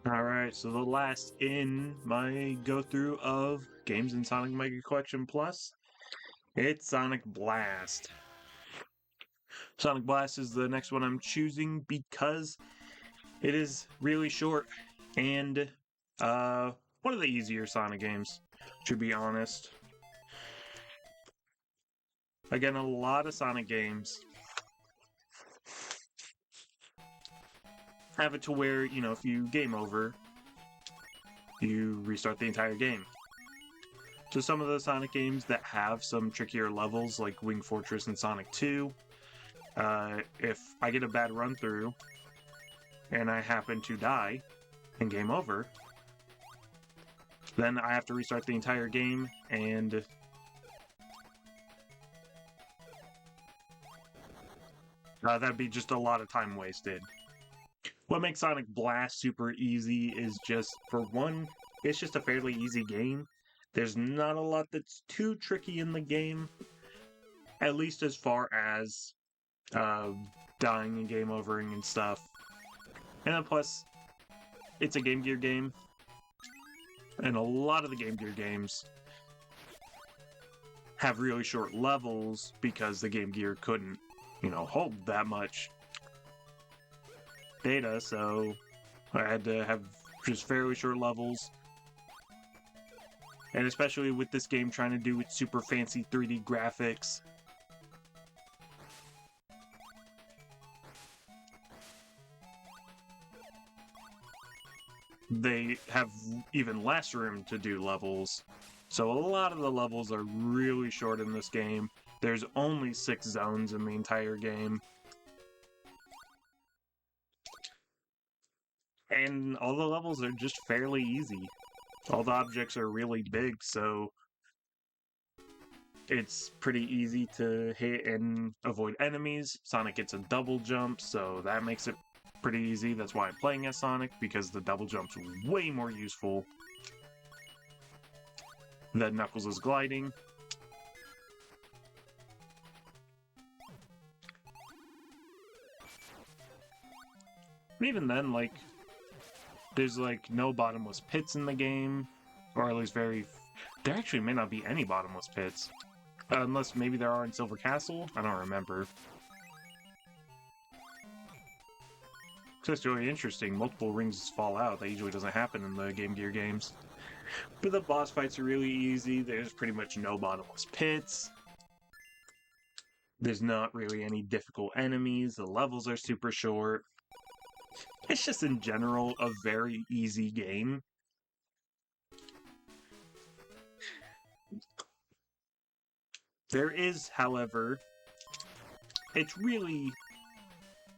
Alright, so the last in my go-through of games in Sonic Mega Collection Plus, it's Sonic Blast. Sonic Blast is the next one I'm choosing because it is really short and one of the easier Sonic games, to be honest. Again, a lot of Sonic games have it to where, if you game over, you restart the entire game. So some of the Sonic games that have some trickier levels, like Wing Fortress and Sonic 2, if I get a bad run through and I happen to die and game over, then I have to restart the entire game, and that'd be just a lot of time wasted. What makes Sonic Blast super easy is just, for one, it's just a fairly easy game. There's not a lot that's too tricky in the game, at least as far as dying and game overing and stuff. And then plus, it's a Game Gear game, and a lot of the Game Gear games have really short levels because the Game Gear couldn't, hold that much data, so I had to have just fairly short levels. And especially with this game trying to do its super fancy 3D graphics, they have even less room to do levels. So a lot of the levels are really short in this game. There's only 6 zones in the entire game. And all the levels are just fairly easy. All the objects are really big, so it's pretty easy to hit and avoid enemies. Sonic gets a double jump, so that makes it pretty easy. That's why I'm playing as Sonic, because the double jump's way more useful than Knuckles' gliding. And even then, there's no bottomless pits in the game, or at least there actually may not be any bottomless pits. Unless maybe there are in Silver Castle? I don't remember. So it's really interesting. Multiple rings fall out. That usually doesn't happen in the Game Gear games. But the boss fights are really easy. There's pretty much no bottomless pits. There's not really any difficult enemies. The levels are super short. It's just in general a very easy game. There is, however, it's really...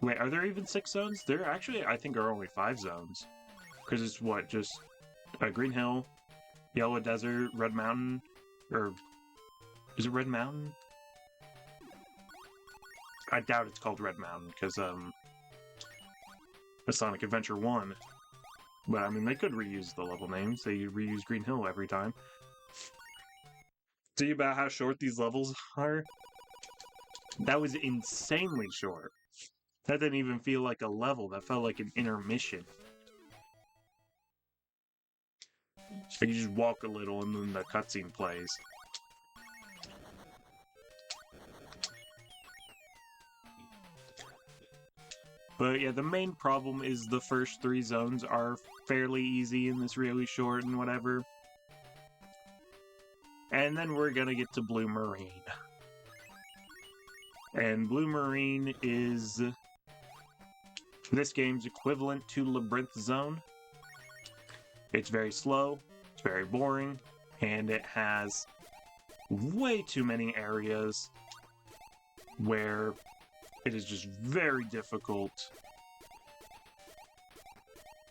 Wait, are there even 6 zones? There actually, I think, are only 5 zones. Because it's what, just Green Hill, Yellow Desert, Red Mountain, or is it Red Mountain? I doubt it's called Red Mountain, because, it's Sonic Adventure 1. But, I mean, they could reuse the level names. They reuse Green Hill every time. See about how short these levels are? That was insanely short. That didn't even feel like a level. That felt like an intermission. You just walk a little and then the cutscene plays. But yeah, the main problem is the first 3 zones are fairly easy and this really short and whatever. And then we're gonna get to Blue Marine. And Blue Marine is this game's equivalent to Labyrinth Zone. It's very slow, it's very boring, and it has way too many areas where it is just very difficult.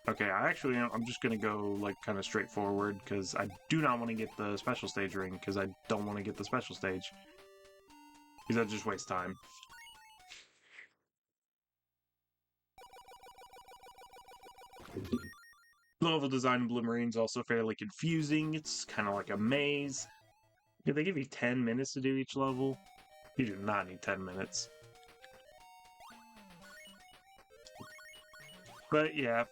Okay, I'm just gonna go, kind of straightforward, because I do not want to get the special stage ring, because I don't want to get the special stage. Because that just wastes time. The level design in Blue Marine's also fairly confusing. It's kind of like a maze. Yeah, they give you 10 minutes to do each level. You do not need 10 minutes. But yeah,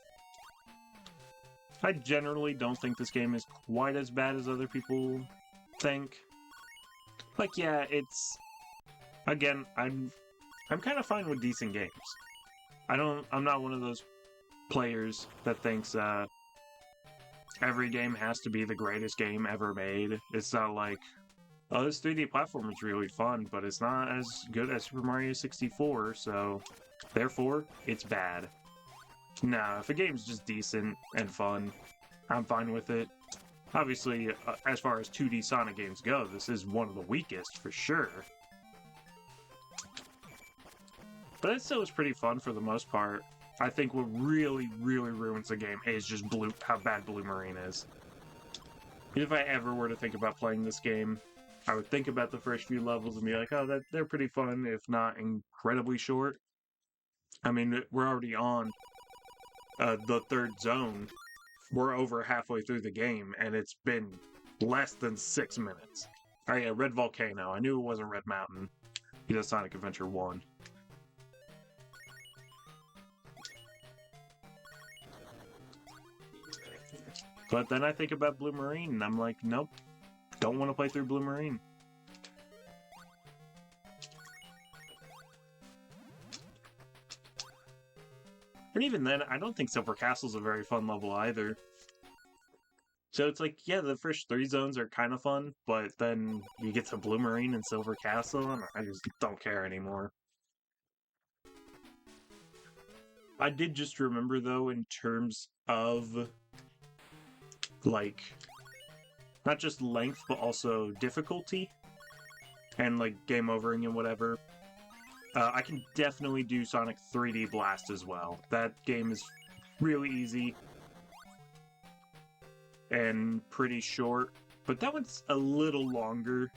I generally don't think this game is quite as bad as other people think. Like, yeah, it's... Again, I'm kind of fine with decent games. I'm not one of those players that thinks, every game has to be the greatest game ever made. It's not like, oh, this 3D platform is really fun, but it's not as good as Super Mario 64, so therefore, it's bad. No, if a game's just decent and fun, I'm fine with it. Obviously, as far as 2D Sonic games go, this is one of the weakest, for sure. But it still is pretty fun for the most part. I think what really, really ruins the game is just how bad Blue Marine is. If I ever were to think about playing this game, I would think about the first few levels and be like, oh, they're pretty fun, if not incredibly short. I mean, we're already on the third zone. We're over halfway through the game, and it's been less than 6 minutes. Oh yeah, Red Volcano. I knew it wasn't Red Mountain. He does Sonic Adventure 1. But then I think about Blue Marine, and I'm like, nope, don't want to play through Blue Marine. And even then, I don't think Silver Castle's a very fun level either. So it's like, yeah, the first 3 zones are kind of fun, but then you get to Blue Marine and Silver Castle, and I just don't care anymore. I did just remember, though, in terms of, like, not just length, but also difficulty, and, like, game overing and whatever, I can definitely do Sonic 3D Blast as well. That game is really easy and pretty short, but that one's a little longer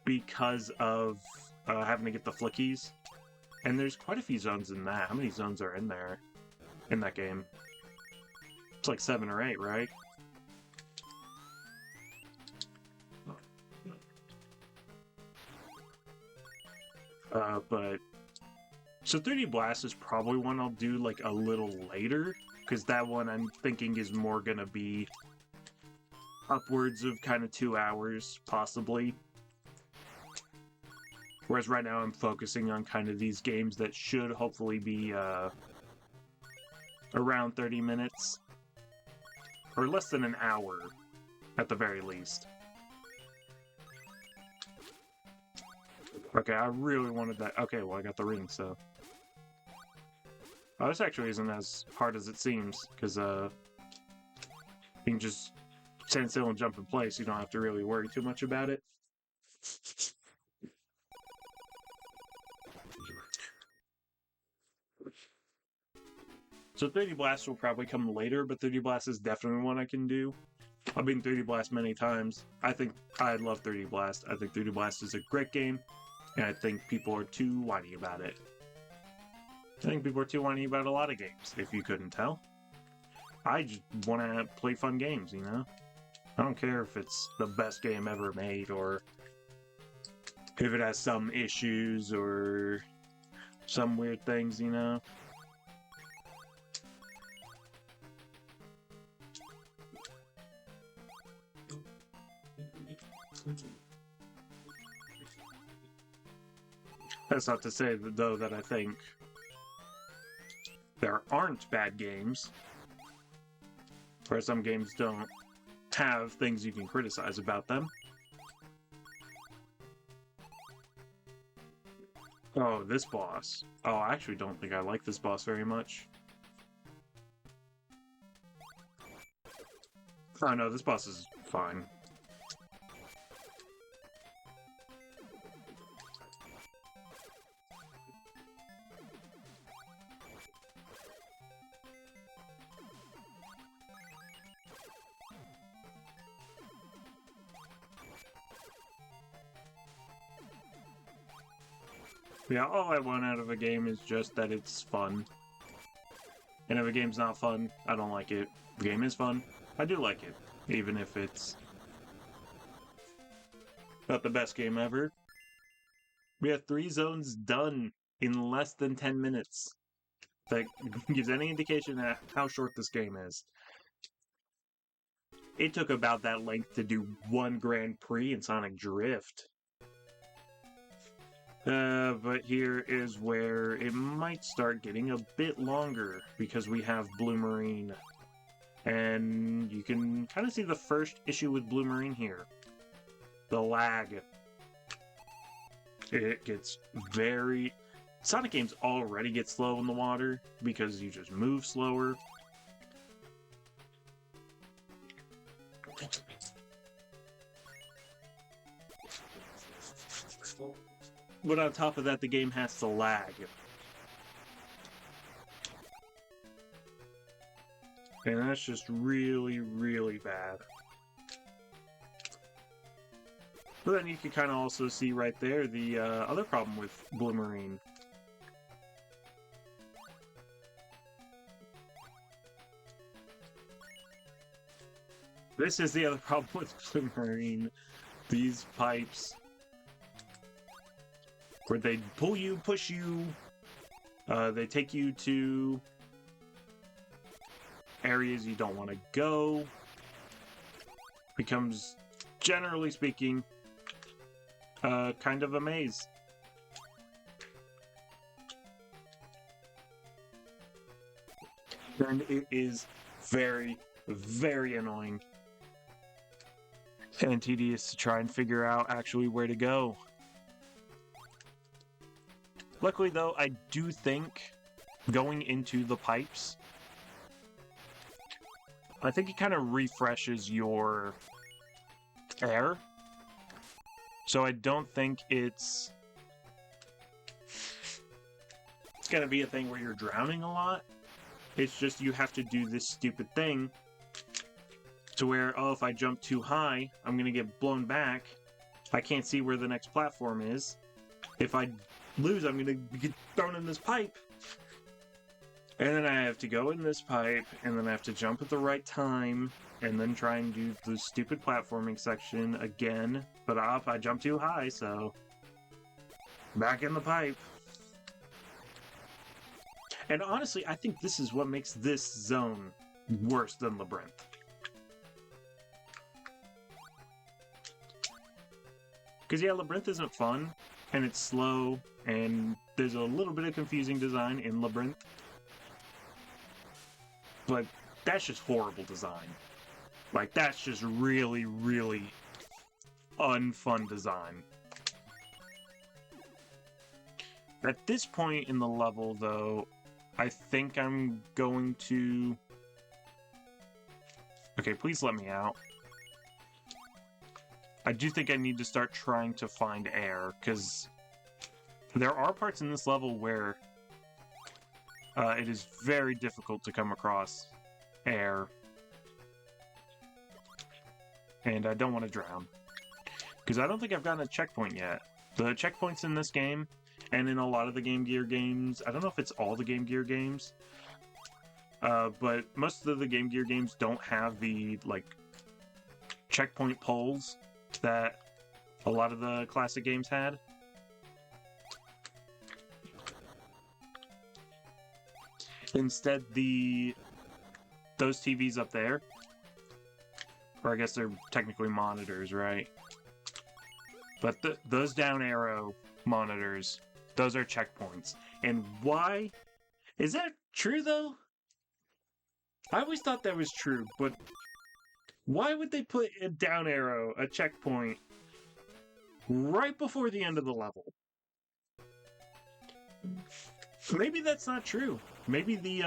because of having to get the flickies. And there's quite a few zones in that. How many zones are in there in that game? It's like 7 or 8, right? But so 3D Blast is probably one I'll do like a little later, because that one I'm thinking is more gonna be upwards of kind of 2 hours, possibly. Whereas right now I'm focusing on kind of these games that should hopefully be around 30 minutes. Or less than an hour, at the very least. Okay, I really wanted that. Okay, well I got the ring, so... Oh, this actually isn't as hard as it seems, because you can just stand still and jump in place. You don't have to really worry too much about it. So 3D Blast will probably come later, but 3D Blast is definitely one I can do. I've been 3D Blast many times. I love 3D Blast. I think 3D Blast is a great game, and I think people are too whiny about it. I think people are too whiny about a lot of games, if you couldn't tell. I just want to play fun games, you know? I don't care if it's the best game ever made, or if it has some issues, or some weird things, you know? That's not to say, though, that I think there aren't bad games, where some games don't have things you can criticize about them. Oh, this boss. Oh, I actually don't think I like this boss very much. Oh no, this boss is fine. Yeah, all I want out of a game is just that it's fun. And if a game's not fun, I don't like it. If the game is fun, I do like it. Even if it's not the best game ever. We have 3 zones done in less than 10 minutes. that gives any indication of how short this game is. It took about that length to do one Grand Prix in Sonic Drift. But here is where it might start getting a bit longer, because we have Blue Marine. And you can kind of see the first issue with Blue Marine here. The lag. It gets very... Sonic games already get slow in the water, because you just move slower. But on top of that, the game has to lag. And that's just really, really bad. But then you can kind of also see right there the other problem with Blue Marine. This is the other problem with Blue Marine. These pipes, where they pull you, push you, they take you to areas you don't want to go. Becomes, generally speaking, kind of a maze. And it is very, very annoying and tedious to try and figure out actually where to go. Luckily, though, I do think going into the pipes, I think it kind of refreshes your air. So I don't think it's going to be a thing where you're drowning a lot. It's just you have to do this stupid thing to where, oh, if I jump too high, I'm going to get blown back. I can't see where the next platform is. If I lose, I'm going to get thrown in this pipe. And then I have to go in this pipe, and then I have to jump at the right time, and then try and do the stupid platforming section again. But I jumped too high, so back in the pipe. And honestly, I think this is what makes this zone worse than Labyrinth. Because yeah, Labyrinth isn't fun, and it's slow, and there's a little bit of confusing design in Labyrinth. But that's just horrible design. Like, that's just really, really unfun design. At this point in the level, though, I think I'm going to... Okay, please let me out. I do think I need to start trying to find air, because there are parts in this level where it is very difficult to come across air. And I don't want to drown. Because I don't think I've gotten a checkpoint yet. The checkpoints in this game, and in a lot of the Game Gear games, I don't know if it's all the Game Gear games, but most of the Game Gear games don't have the, like, checkpoint poles that a lot of the classic games had. Instead, those TVs up there, or I guess they're technically monitors, right? But those down arrow monitors, those are checkpoints. And why? Is that true, though? I always thought that was true, but why would they put a down arrow, a checkpoint, right before the end of the level? Maybe that's not true. Maybe the,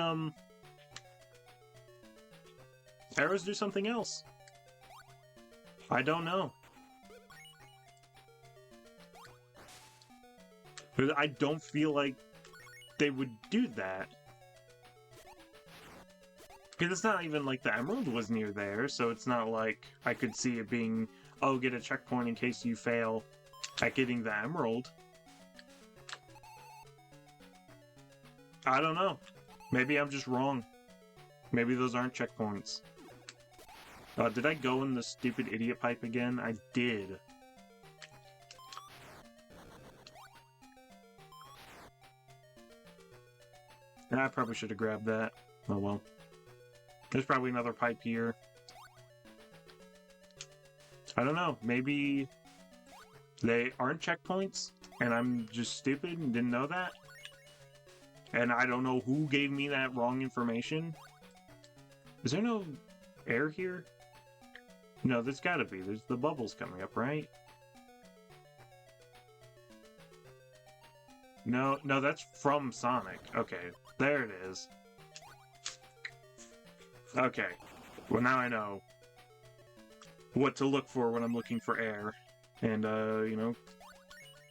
arrows do something else. I don't know. But I don't feel like they would do that. Because it's not even like the emerald was near there, so it's not like I could see it being, oh, get a checkpoint in case you fail at getting the emerald. I don't know. Maybe I'm just wrong. Maybe those aren't checkpoints. Did I go in the stupid idiot pipe again? I did. I probably should have grabbed that. Oh well. There's probably another pipe here. I don't know. Maybe they aren't checkpoints, and I'm just stupid and didn't know that. And I don't know who gave me that wrong information. Is there no air here? No, there's gotta be. There's the bubbles coming up, right? No, that's from Sonic. Okay, there it is. Okay, well now I know what to look for when I'm looking for air. And, you know,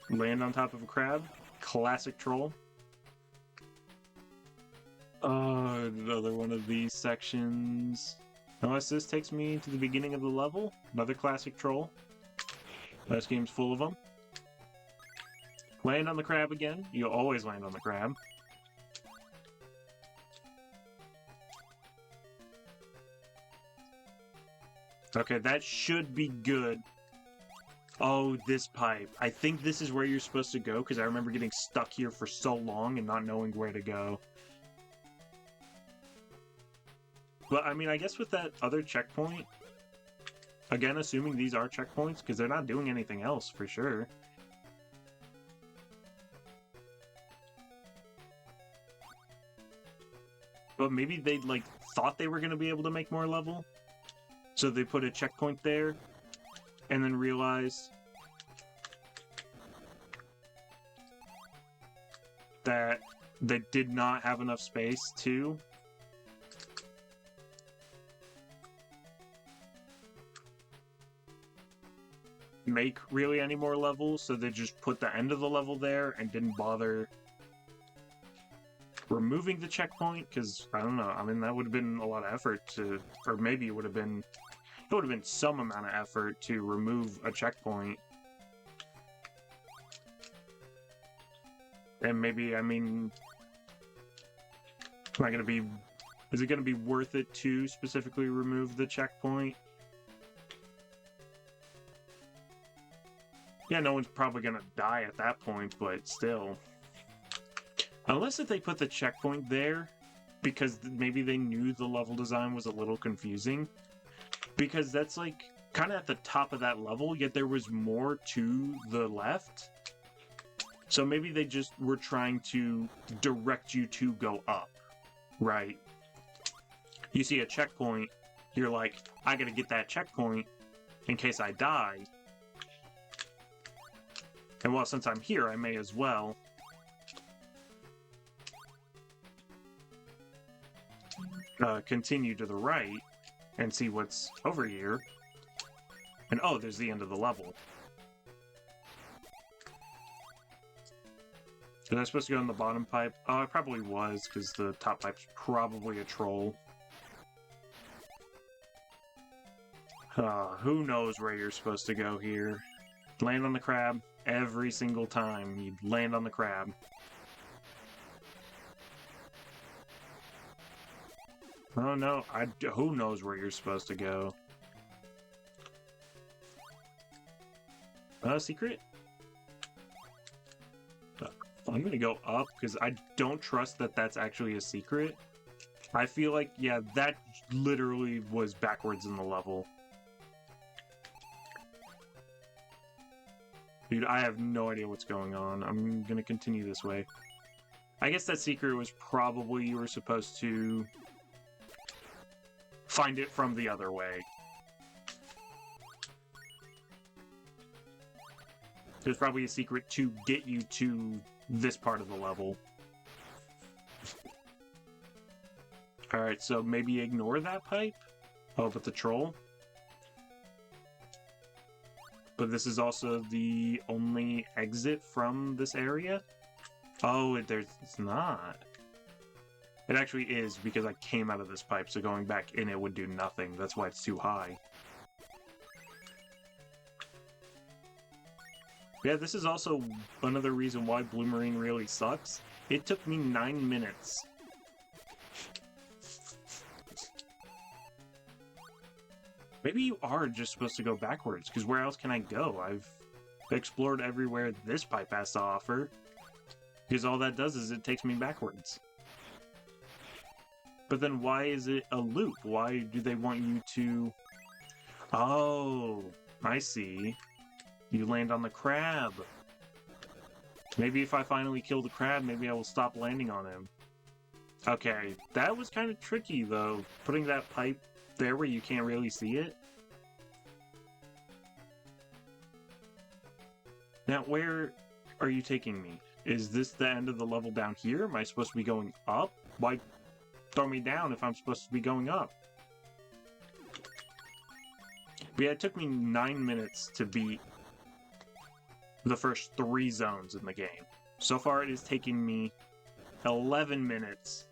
land on top of a crab. Classic troll. Another one of these sections. Unless this takes me to the beginning of the level. Another classic troll. This game's full of them. Land on the crab again. You always land on the crab. Okay, that should be good. Oh, this pipe. I think this is where you're supposed to go, because I remember getting stuck here for so long and not knowing where to go. But, I mean, I guess with that other checkpoint, again, assuming these are checkpoints, because they're not doing anything else, for sure. But maybe they, like, thought they were going to be able to make more level, so they put a checkpoint there, and then realized that they did not have enough space to make really any more levels, so they just put the end of the level there and didn't bother removing the checkpoint, because I don't know, I mean, that would have been a lot of effort to, or maybe it would have been some amount of effort to remove a checkpoint. And maybe, I mean, is it gonna be worth it to specifically remove the checkpoint? Yeah, no one's probably gonna die at that point, but still. Unless if they put the checkpoint there, because maybe they knew the level design was a little confusing. Because that's like, kind of at the top of that level, yet there was more to the left. So maybe they just were trying to direct you to go up, right? You see a checkpoint, you're like, I gotta get that checkpoint in case I die. And well, since I'm here, I may as well. Continue to the right and see what's over here. And oh, there's the end of the level. Was I supposed to go in the bottom pipe? Oh, I probably was, because the top pipe's probably a troll. Who knows where you're supposed to go here. Land on the crab every single time. You land on the crab. Oh no, who knows where you're supposed to go? Secret? I'm gonna go up, because I don't trust that that's actually a secret. I feel like, yeah, that literally was backwards in the level. Dude, I have no idea what's going on. I'm gonna continue this way. I guess that secret was probably you were supposed to find it from the other way. There's probably a secret to get you to this part of the level. Alright, so maybe ignore that pipe? Oh, but the troll? But this is also the only exit from this area? Oh, it's not. It actually is, because I came out of this pipe, so going back in it would do nothing. That's why it's too high. Yeah, this is also another reason why Blue Marine really sucks. It took me 9 minutes. Maybe you are just supposed to go backwards, because where else can I go? I've explored everywhere this pipe has to offer. Because all that does is it takes me backwards. But then why is it a loop? Why do they want you to... Oh, I see. You land on the crab. Maybe if I finally kill the crab, maybe I will stop landing on him. Okay, that was kind of tricky, though. Putting that pipe there where you can't really see it. Now, where are you taking me? Is this the end of the level down here? Am I supposed to be going up? Why throw me down if I'm supposed to be going up? But yeah, it took me 9 minutes to beat the first 3 zones in the game. So far, it is taking me 11 minutes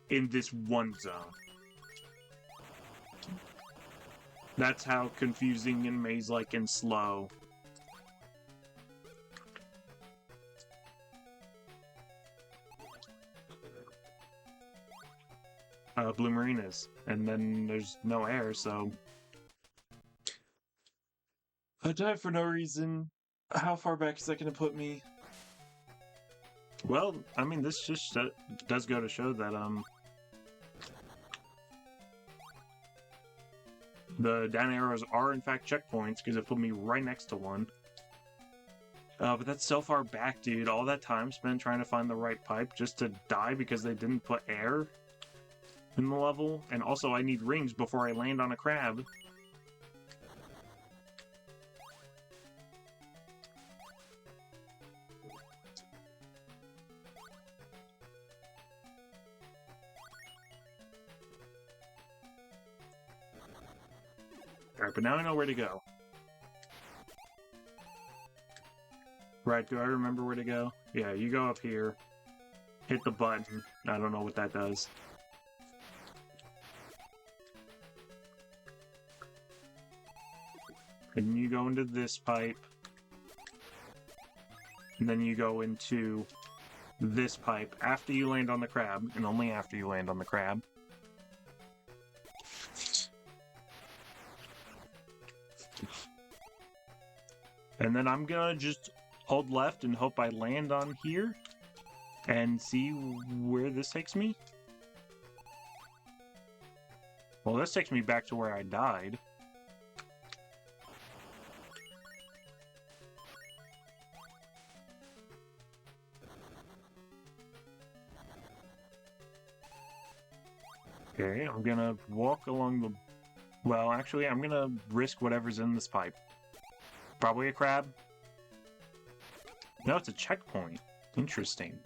in this one zone. That's how confusing and maze-like and slow. Blue Marinas. And then there's no air, so... I died for no reason. How far back is that going to put me? Well, I mean, this just does go to show that, the down arrows are, in fact, checkpoints, because it put me right next to one. But that's so far back, dude. All that time spent trying to find the right pipe just to die because they didn't put air in the level. And also, I need rings before I land on a crab. Alright, but now I know where to go. Right, do I remember where to go? Yeah, you go up here. Hit the button. I don't know what that does. And you go into this pipe. And then you go into this pipe after you land on the crab, and only after you land on the crab. And then I'm gonna just hold left and hope I land on here and see where this takes me. Well, this takes me back to where I died. Okay, I'm gonna walk along the... Well, actually, I'm gonna risk whatever's in this pipe. Probably a crab. No, it's a checkpoint. Interesting.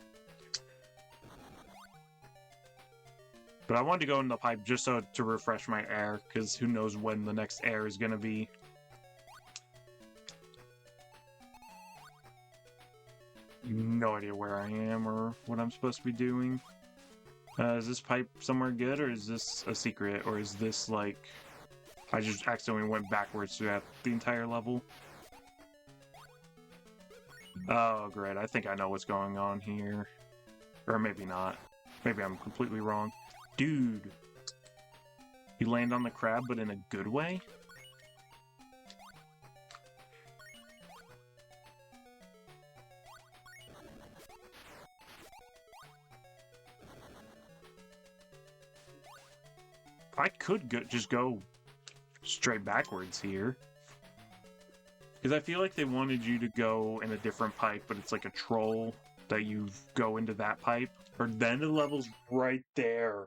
But I wanted to go in the pipe just so to refresh my air, because who knows when the next air is gonna be. No idea where I am or what I'm supposed to be doing. Is this pipe somewhere good, or is this a secret, or is this like... I just accidentally went backwards throughout the entire level? Oh, great. I think I know what's going on here. Or maybe not. Maybe I'm completely wrong. Dude! You land on the crab, but in a good way? I could just go straight backwards here. Because I feel like they wanted you to go in a different pipe, but it's like a troll that you go into that pipe. Or then the level's right there.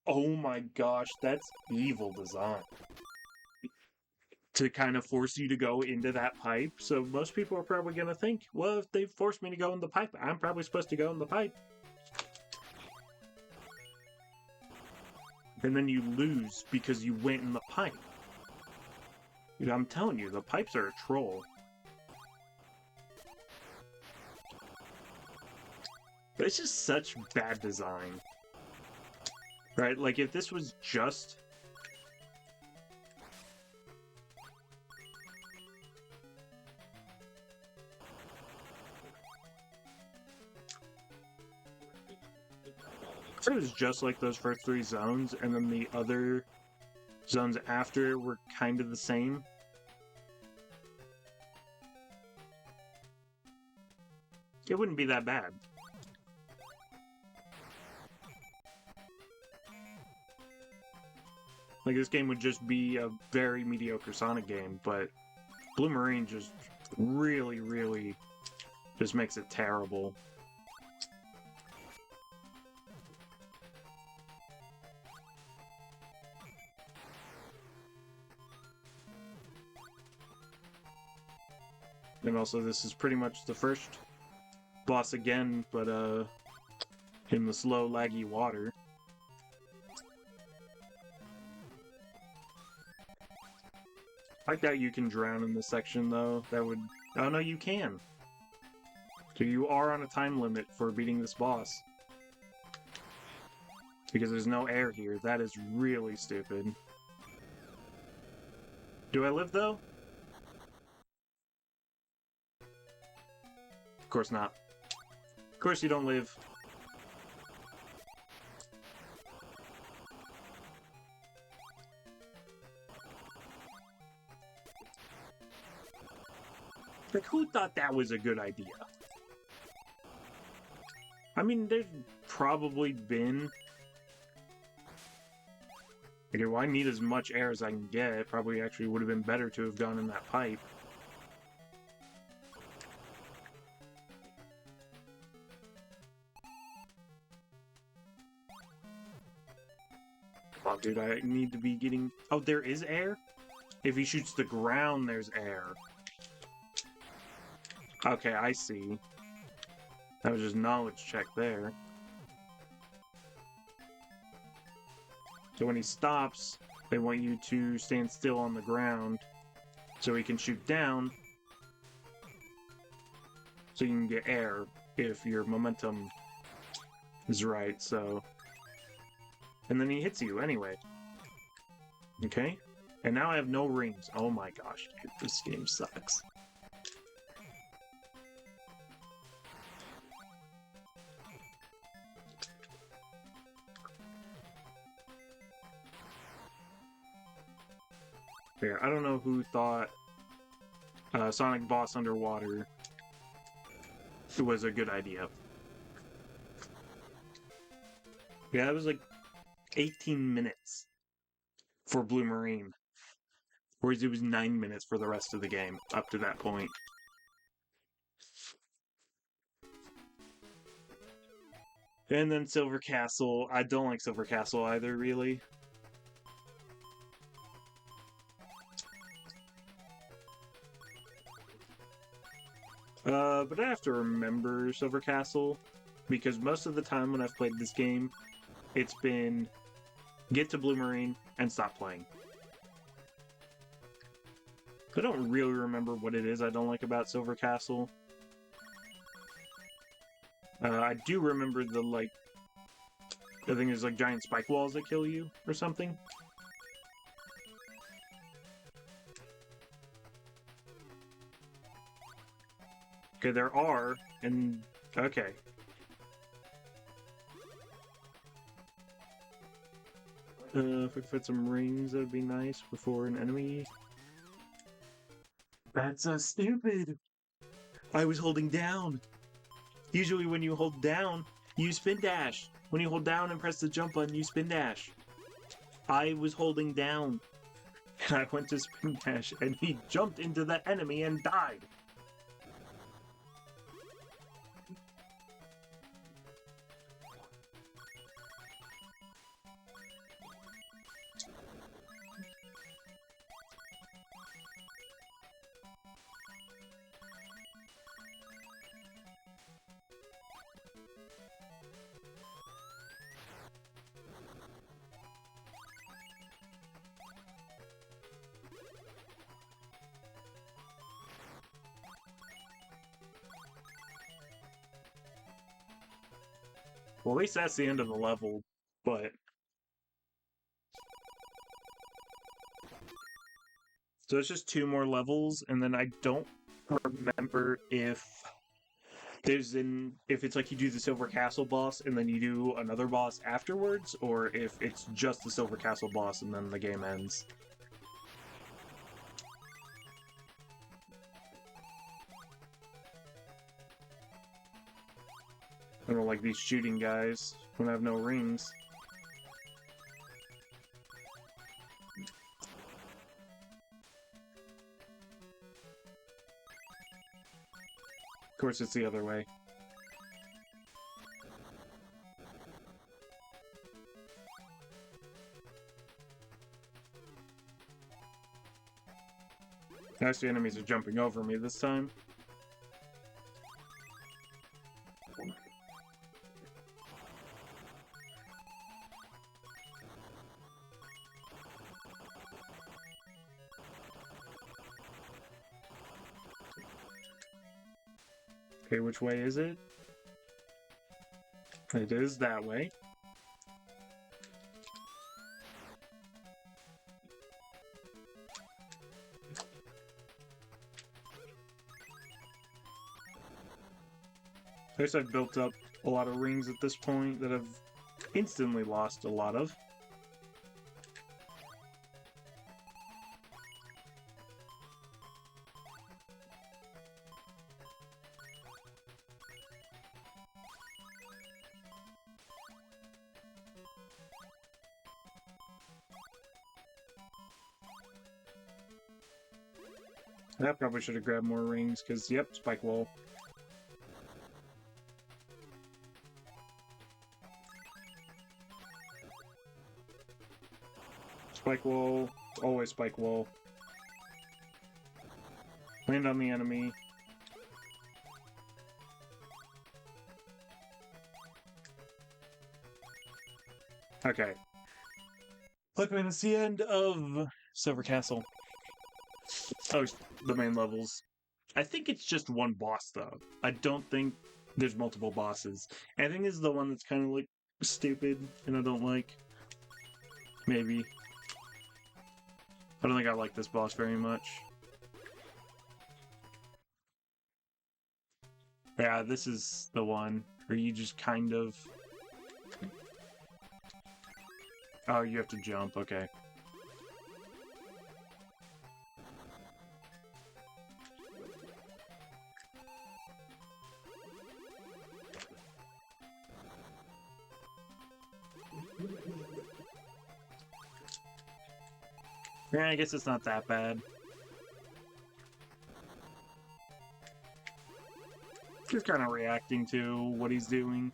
Oh my gosh, that's evil design. To kind of force you to go into that pipe. So most people are probably going to think, well, if they forced me to go in the pipe, I'm probably supposed to go in the pipe. And then you lose because you went in the pipe. Dude, I'm telling you, the pipes are a troll. But it's just such bad design. Right? Like, if this was just... If it was just like those first 3 zones, and then the other zones after were kind of the same. It wouldn't be that bad. Like, this game would just be a very mediocre Sonic game, but Blue Marine just really, really just makes it terrible. And also, this is pretty much the first boss again, but in the slow, laggy water. I doubt you can drown in this section, though. That would... Oh, no, you can. So you are on a time limit for beating this boss. Because there's no air here. That is really stupid. Do I live, though? Of course not. Of course you don't live. Like, who thought that was a good idea? I mean, there's probably been... Okay, well, I need as much air as I can get. It probably actually would have been better to have gone in that pipe. Oh, dude, I need to be getting... Oh, there is air? If he shoots the ground, there's air. Okay, I see. That was just knowledge check there. So when he stops, they want you to stand still on the ground so he can shoot down so you can get air if your momentum is right, so... And then he hits you anyway. Okay? And now I have no rings. Oh my gosh, dude, this game sucks. Yeah, I don't know who thought Sonic Boss Underwater was a good idea. Yeah, it was like 18 minutes for Blue Marine. Whereas it was 9 minutes for the rest of the game, up to that point. And then Silver Castle. I don't like Silver Castle either, really. But I have to remember Silver Castle, because most of the time when I've played this game, it's been get to Blue Marine and stop playing. I don't really remember what it is I don't like about Silver Castle. I do remember the, like, I think there's, like, giant spike walls that kill you, or something. Okay, there are, and... okay. If we could fit some rings, that would be nice before an enemy. That's so stupid! I was holding down! Usually when you hold down, you spin dash. When you hold down and press the jump button, you spin dash. I was holding down. And I went to spin dash, and he jumped into the enemy and died. Well, at least that's the end of the level, but... So it's just 2 more levels, and then I don't remember if if it's like you do the Silver Castle boss and then you do another boss afterwards, or if it's just the Silver Castle boss and then the game ends. I don't like these shooting guys when I have no rings. course, it's the other way. Actually, enemies are jumping over me this time. Okay, which way is it? It is that way. I guess I've built up a lot of rings at this point that I've instantly lost a lot of. I probably should have grabbed more rings, because, yep, spike wall. Spike wall, always spike wall. Land on the enemy. Okay. Look, man, it's the end of Silver Castle. Oh, the main levels. I think it's just one boss, though. I don't think there's multiple bosses. And I think this is the one that's kind of, like, stupid, and I don't like. Maybe. I don't think I like this boss very much. Yeah, this is the one where you just kind of... Oh, you have to jump, okay. Yeah, I guess it's not that bad. Just kind of reacting to what he's doing.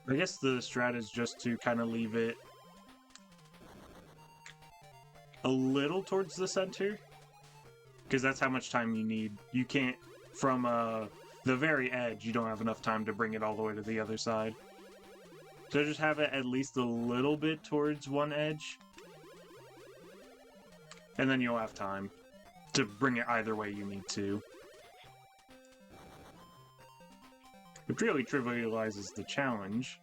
I guess the strat is just to kind of leave it a little towards the center, because that's how much time you need. You can't, from the very edge, you don't have enough time to bring it all the way to the other side. So just have it at least a little bit towards one edge, and then you'll have time to bring it either way you need to. It really trivializes the challenge,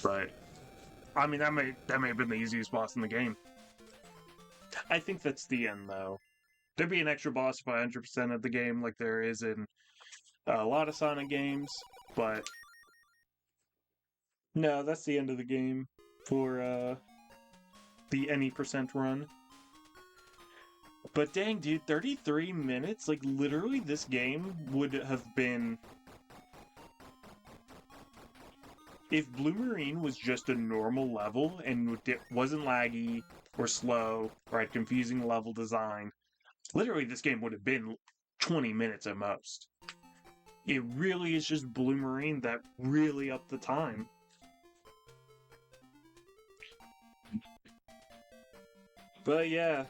but I mean that may have been the easiest boss in the game. I think that's the end, though. There'd be an extra boss by 100% of the game, like there is in a lot of Sonic games, but no, that's the end of the game for the any percent run. But dang, dude, 33 minutes? Like, literally, this game would have been... If Blue Marine was just a normal level and it wasn't laggy or slow or had confusing level design, literally this game would have been 20 minutes at most. It really is just Blue Marine that really upped the time. But yeah,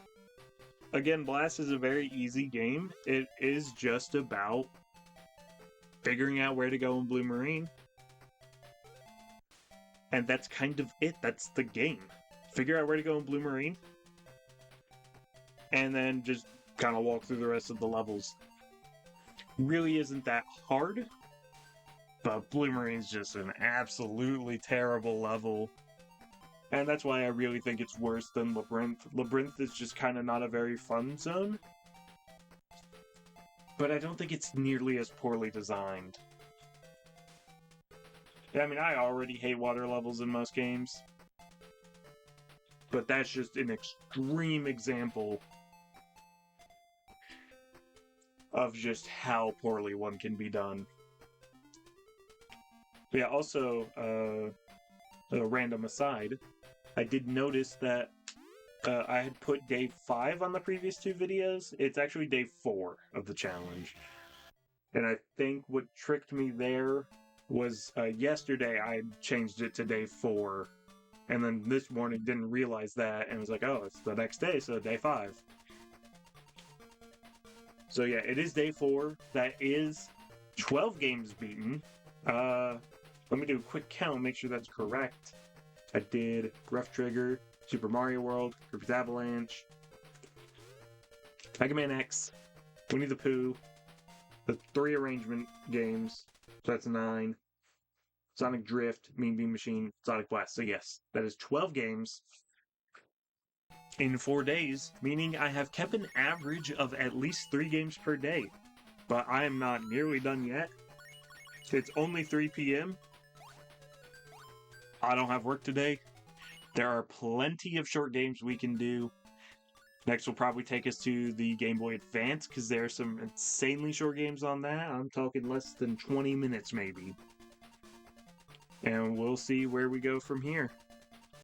again, Blast is a very easy game. It is just about figuring out where to go in Blue Marine. And that's kind of it. That's the game. Figure out where to go in Blue Marine. And then just kind of walk through the rest of the levels. Really isn't that hard. But Blue Marine's just an absolutely terrible level. And that's why I really think it's worse than Labyrinth. Labyrinth is just kind of not a very fun zone. But I don't think it's nearly as poorly designed. Yeah, I mean, I already hate water levels in most games. But that's just an extreme example of just how poorly one can be done. But yeah, also, a random aside, I did notice that I had put day 5 on the previous 2 videos. It's actually day 4 of the challenge. And I think what tricked me there was yesterday I changed it to day 4. And then this morning didn't realize that and was like, oh, it's the next day, so day 5. So yeah, it is day 4. That is 12 games beaten. Let me do a quick count, make sure that's correct. I did Rough Trigger, Super Mario World, Group's Avalanche, Mega Man X, Winnie the Pooh, the 3 arrangement games, so that's 9. Sonic Drift, Mean Bean Machine, Sonic Blast. So yes, that is 12 games in 4 days, meaning I have kept an average of at least 3 games per day. But I am not nearly done yet. It's only 3 p.m. I don't have work today. There are plenty of short games we can do. Next will probably take us to the Game Boy Advance, because there are some insanely short games on that. I'm talking less than 20 minutes maybe. And we'll see where we go from here.